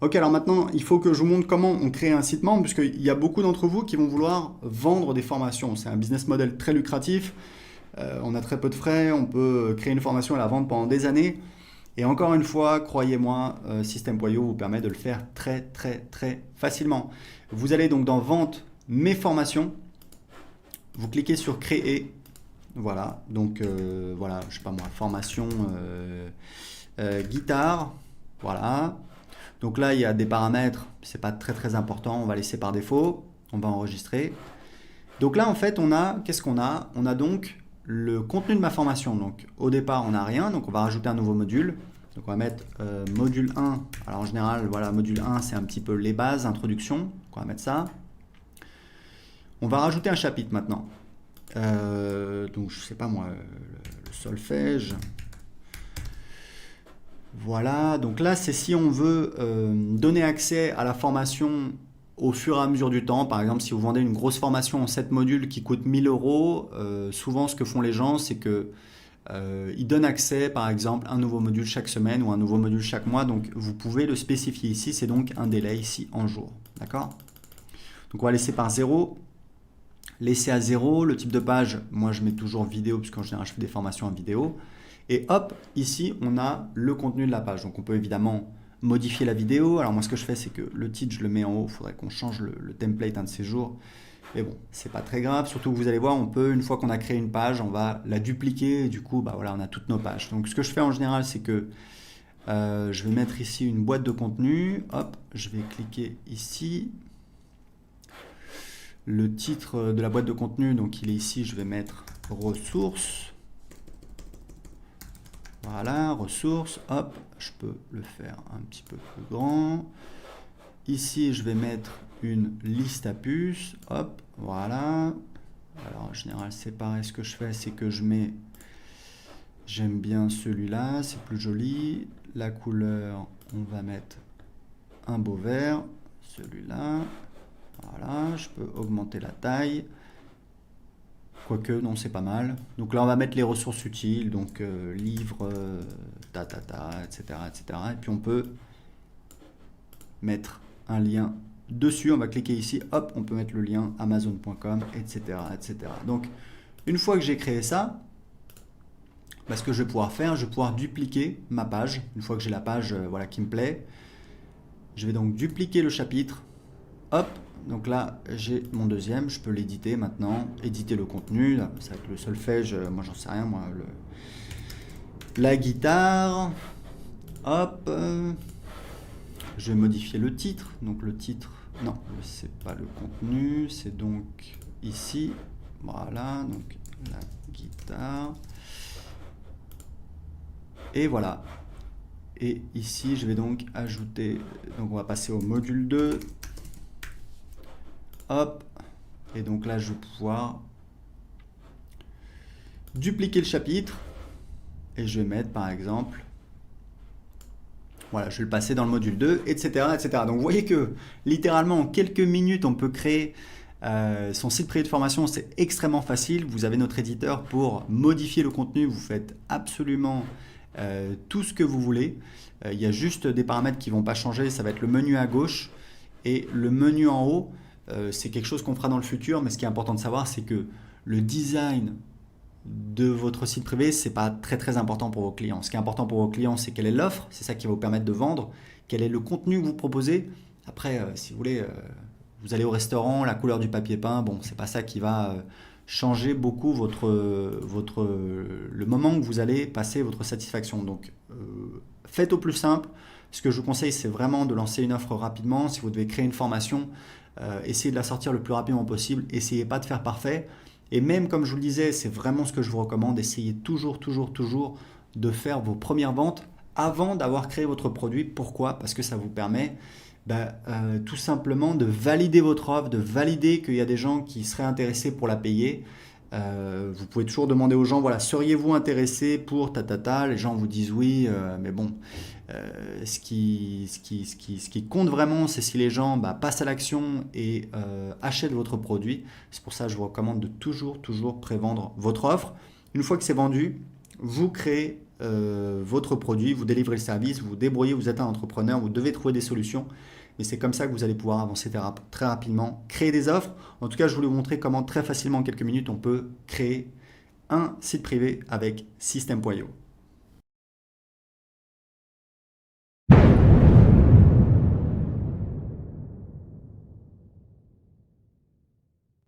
Ok, alors maintenant, il faut que je vous montre comment on crée un site membre, puisqu'il y a beaucoup d'entre vous qui vont vouloir vendre des formations. C'est un business model très lucratif, on a très peu de frais, on peut créer une formation et la vendre pendant des années. Et encore une fois, croyez-moi, System.io vous permet de le faire très très très facilement. Vous allez donc dans Vente, Mes formations, vous cliquez sur Créer. Voilà, donc voilà, je sais pas moi, formation guitare, voilà. Donc là, il y a des paramètres, c'est pas très très important, on va laisser par défaut, on va enregistrer. Donc là, en fait, on a, qu'est-ce qu'on a? On a donc le contenu de ma formation. Donc au départ, on n'a rien, donc on va rajouter un nouveau module. Donc on va mettre module 1. Alors en général, voilà, module 1, c'est un petit peu les bases, introduction. Donc on va mettre ça. On va rajouter un chapitre maintenant. Donc je sais pas moi, le solfège. Voilà, donc là c'est si on veut donner accès à la formation au fur et à mesure du temps. Par exemple, si vous vendez une grosse formation en 7 modules qui coûte 1000 euros, souvent ce que font les gens, c'est que ils donnent accès, par exemple, à un nouveau module chaque semaine ou un nouveau module chaque mois. Donc vous pouvez le spécifier ici, c'est donc un délai ici en jour. D'accord? Donc on va laisser par 0. Laisser à 0, le type de page, moi je mets toujours vidéo, puisqu'en général je fais des formations en vidéo. Et hop, ici on a le contenu de la page. Donc on peut évidemment modifier la vidéo. Alors moi ce que je fais, c'est que le titre je le mets en haut, il faudrait qu'on change le template un de ces jours. Mais bon, c'est pas très grave, surtout que vous allez voir, on peut, une fois qu'on a créé une page, on va la dupliquer, et du coup, bah voilà, on a toutes nos pages. Donc ce que je fais en général, c'est que je vais mettre ici une boîte de contenu, hop, je vais cliquer ici, le titre de la boîte de contenu, donc il est ici, je vais mettre ressources. Voilà, ressources, hop, je peux le faire un petit peu plus grand. Ici, je vais mettre une liste à puces, hop, voilà. Alors en général, c'est pareil, ce que je fais, c'est que je mets, j'aime bien celui-là, c'est plus joli. La couleur, on va mettre un beau vert, celui-là. Voilà, je peux augmenter la taille. Quoique, non, c'est pas mal. Donc là, on va mettre les ressources utiles, donc livre, etc., etc. Et puis on peut mettre un lien dessus. On va cliquer ici, hop, on peut mettre le lien amazon.com, etc., etc. Donc, une fois que j'ai créé ça, bah, ce que je vais pouvoir faire, je vais pouvoir dupliquer ma page. Une fois que j'ai la page voilà, qui me plaît, je vais donc dupliquer le chapitre. Hop, donc là j'ai mon deuxième, je peux l'éditer maintenant, éditer le contenu, ça va être le solfège, moi j'en sais rien, moi, la guitare, hop, je vais modifier le titre, donc le titre, non, c'est pas le contenu, c'est donc ici, voilà, donc la guitare, et voilà, et ici je vais donc ajouter, donc on va passer au module 2, hop, et donc là je vais pouvoir dupliquer le chapitre et je vais mettre par exemple, voilà, je vais le passer dans le module 2, etc., etc. Donc vous voyez que littéralement en quelques minutes on peut créer son site privé de formation. C'est extrêmement facile. Vous avez notre éditeur pour modifier le contenu, vous faites absolument tout ce que vous voulez. Il y a juste des paramètres qui ne vont pas changer, ça va être le menu à gauche et le menu en haut. C'est quelque chose qu'on fera dans le futur, mais ce qui est important de savoir, c'est que le design de votre site privé, c'est pas très très important pour vos clients. Ce qui est important pour vos clients, c'est quelle est l'offre, c'est ça qui va vous permettre de vendre, quel est le contenu que vous proposez. Après, si vous voulez, vous allez au restaurant, la couleur du papier peint, bon, c'est pas ça qui va changer beaucoup le moment que vous allez passer votre satisfaction. Donc, faites au plus simple. Ce que je vous conseille, c'est vraiment de lancer une offre rapidement. Si vous devez créer une formation, essayez de la sortir le plus rapidement possible. Essayez pas de faire parfait. Et même comme je vous le disais, c'est vraiment ce que je vous recommande. Essayez toujours de faire vos premières ventes avant d'avoir créé votre produit. Pourquoi? Parce que ça vous permet tout simplement de valider votre offre, de valider qu'il y a des gens qui seraient intéressés pour la payer. Vous pouvez toujours demander aux gens, voilà, seriez-vous intéressé pour ta. Les gens vous disent oui, mais bon, ce qui compte vraiment, c'est si les gens passent à l'action et achètent votre produit. C'est pour ça que je vous recommande de toujours prévendre votre offre. Une fois que c'est vendu, vous créez votre produit, vous délivrez le service, vous vous débrouillez, vous êtes un entrepreneur, vous devez trouver des solutions. Mais c'est comme ça que vous allez pouvoir avancer très rapidement, créer des offres. En tout cas, je voulais vous montrer comment très facilement, en quelques minutes, on peut créer un site privé avec System.io.